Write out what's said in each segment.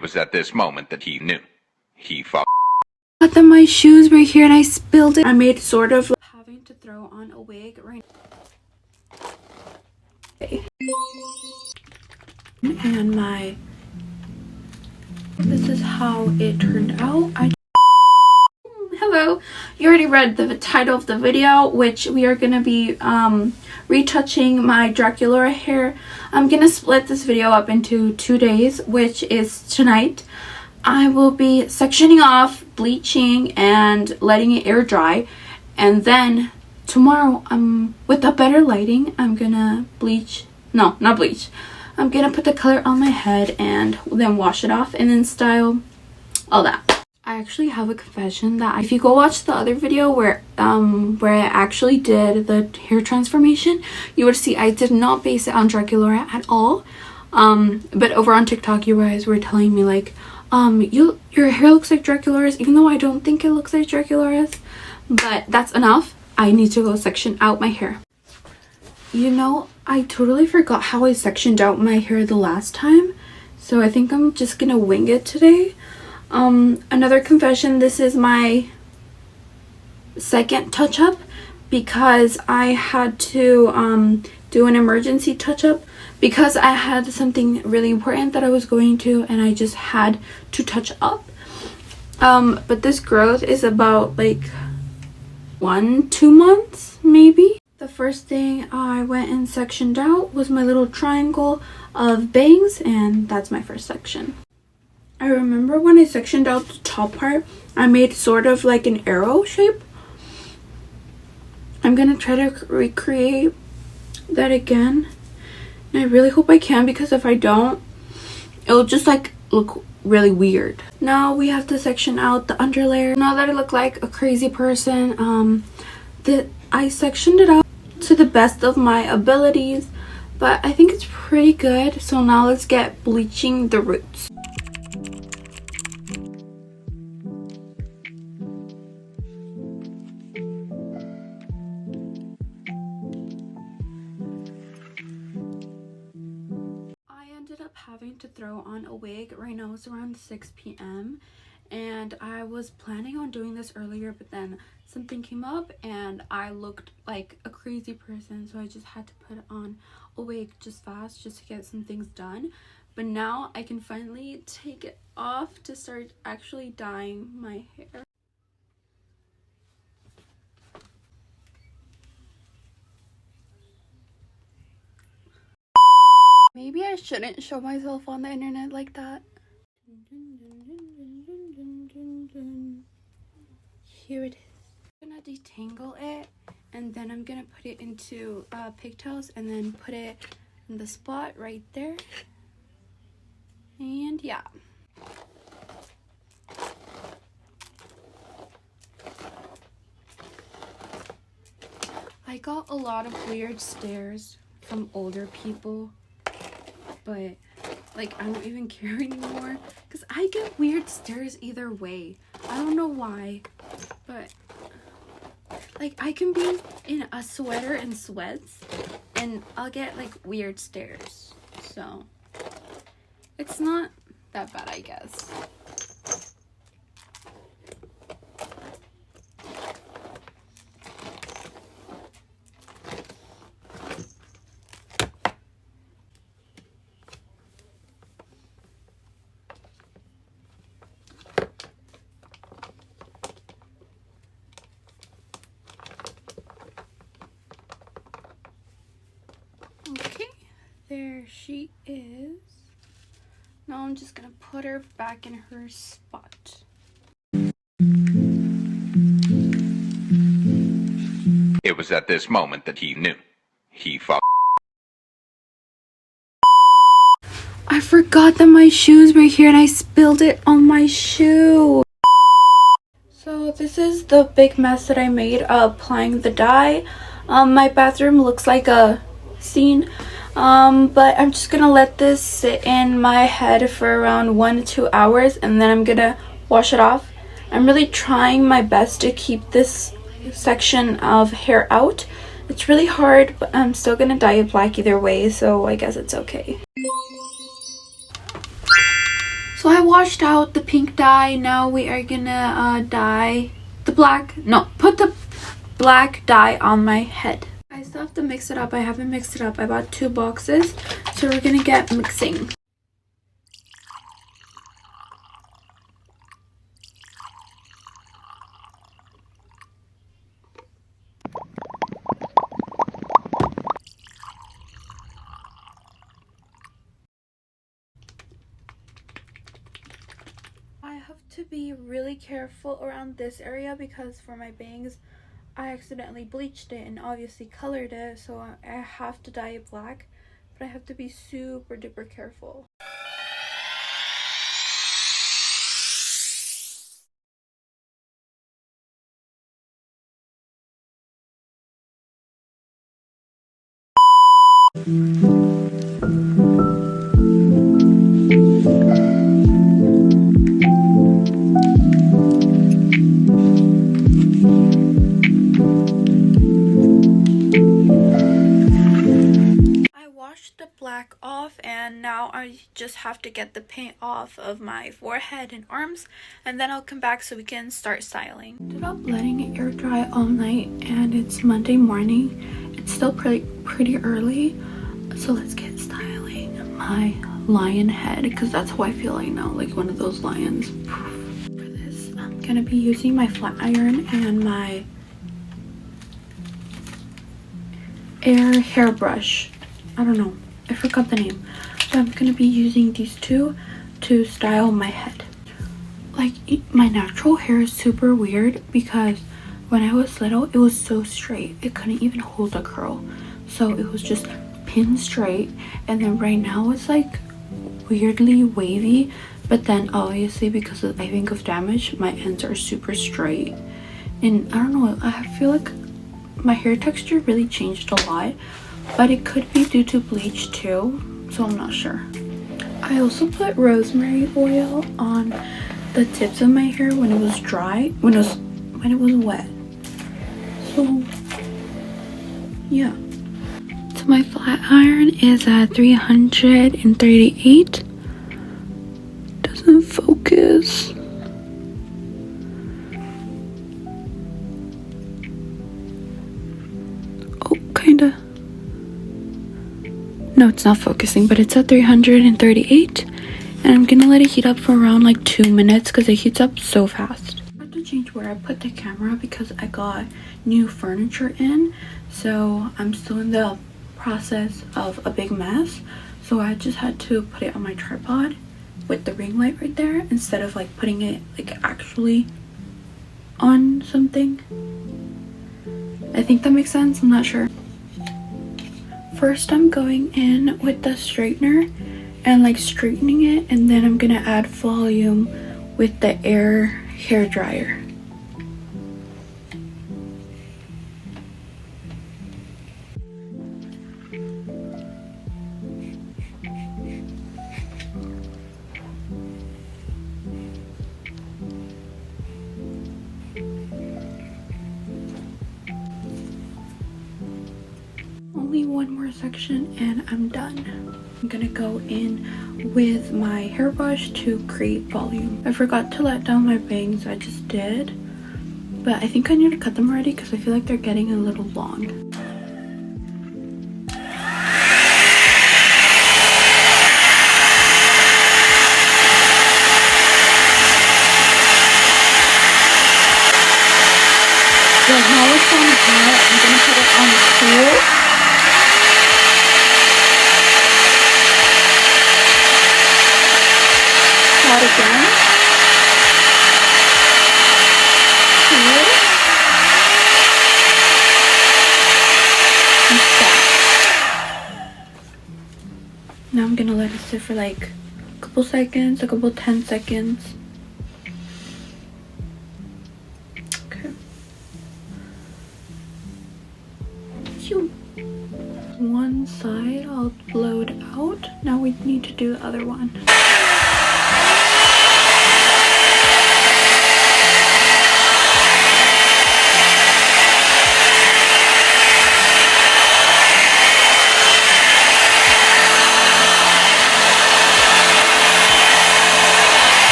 It was at this moment that he knew. He fucked. But then my shoes were here and I spilled it. I made sort of like having to throw on a wig right now. And this is how it turned out. Hello, you already read the title of the video, which we are going to be retouching my Draculaura hair. I'm going to split this video up into 2 days, which is tonight. I will be sectioning off, bleaching, and letting it air dry. And then tomorrow, with the better lighting, I'm going to bleach. No, not bleach. I'm going to put the color on my head and then wash it off and then style all that. I actually have a confession that if you go watch the other video where I actually did the hair transformation, you would see I did not base it on Draculaura at all. But over on TikTok, you guys were telling me like, your hair looks like Draculaura's, even though I don't think it looks like Draculaura's. But that's enough. I need to go section out my hair. You know, I totally forgot how I sectioned out my hair the last time, so I think I'm just gonna wing it today. Another confession, this is my second touch-up because I had to do an emergency touch-up because I had something really important that I was going to, and I just had to touch up. But this growth is about like 1-2 months maybe. The first thing I went and sectioned out was my little triangle of bangs, and that's my first section. I remember when I sectioned out the top part, I made sort of like an arrow shape. I'm gonna try to recreate that again. And I really hope I can, because if I don't, it'll just like look really weird. Now we have to section out the underlayer. Now that I look like a crazy person, I sectioned it out to the best of my abilities, but I think it's pretty good. So now let's get bleaching the roots. Having to throw on a wig. Right now it's around 6 p.m. and I was planning on doing this earlier, but then something came up and I looked like a crazy person, so I just had to put on a wig just fast just to get some things done. But now I can finally take it off to start actually dyeing my hair. Maybe I shouldn't show myself on the internet like that. Here it is. I'm gonna detangle it, and then I'm gonna put it into pigtails and then put it in the spot right there. And yeah. I got a lot of weird stares from older people, but like I don't even care anymore because I get weird stares either way. I don't know why, but like I can be in a sweater and sweats and I'll get like weird stares, so it's not that bad, I guess. Okay, there she is. Now I'm just gonna put her back in her spot. It was at this moment that he knew. He fucked. I forgot that my shoes were here and I spilled it on my shoe. So this is the big mess that I made applying the dye. My bathroom looks like a scene, but I'm just gonna let this sit in my head for around 1 to 2 hours, and then I'm gonna wash it off. I'm really trying my best to keep this section of hair out. It's really hard, but I'm still gonna dye it black either way, so I guess it's okay. So I washed out the pink dye. Now we are gonna dye the black. No, put the black dye on my head. I still have to mix it up. I haven't mixed it up. I bought 2 boxes, so we're gonna get mixing. I have to be really careful around this area because for my bangs I accidentally bleached it and obviously colored it, so I have to dye it black, but I have to be super duper careful. The black off, and now I just have to get the paint off of my forehead and arms, and then I'll come back so we can start styling. Ended up letting it air dry all night, and it's Monday morning. It's still pretty early, so let's get styling my lion head because that's how I feel right now, like one of those lions. For this, I'm gonna be using my flat iron and my air hairbrush. I don't know, I forgot the name, but I'm gonna be using these two to style my head. Like, my natural hair is super weird because when I was little it was so straight it couldn't even hold a curl, so it was just pin straight, and then right now it's like weirdly wavy, but then obviously because of, I think, of damage, my ends are super straight. And I don't know, I feel like my hair texture really changed a lot, but it could be due to bleach too, so I'm not sure. I also put rosemary oil on the tips of my hair when it was dry, when it was wet. So yeah. So my flat iron is at 338. Doesn't focus. Oh, kinda. No, it's not focusing, but it's at 338, and I'm gonna let it heat up for around like 2 minutes because it heats up so fast. I have to change where I put the camera because I got new furniture in, so I'm still in the process of a big mess, so I just had to put it on my tripod with the ring light right there instead of like putting it like actually on something. I think that makes sense, I'm not sure. First, I'm going in with the straightener and like straightening it, and then I'm gonna add volume with the air hair dryer. Only one more section and I'm done. I'm gonna go in with my hairbrush to create volume. I forgot to let down my bangs, I just did, but I think I need to cut them already because I feel like they're getting a little long. So now it's on hot, I'm gonna put it on cool. Hot again. Cool. And stop. Now I'm gonna let it sit for like a couple seconds, a couple 10 seconds. One side I'll blow it out. Now we need to do the other one.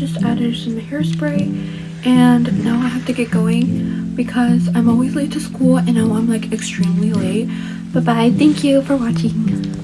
just added some hairspray, and now I have to get going because I'm always late to school and now I'm like extremely late. Bye bye. Thank you for watching.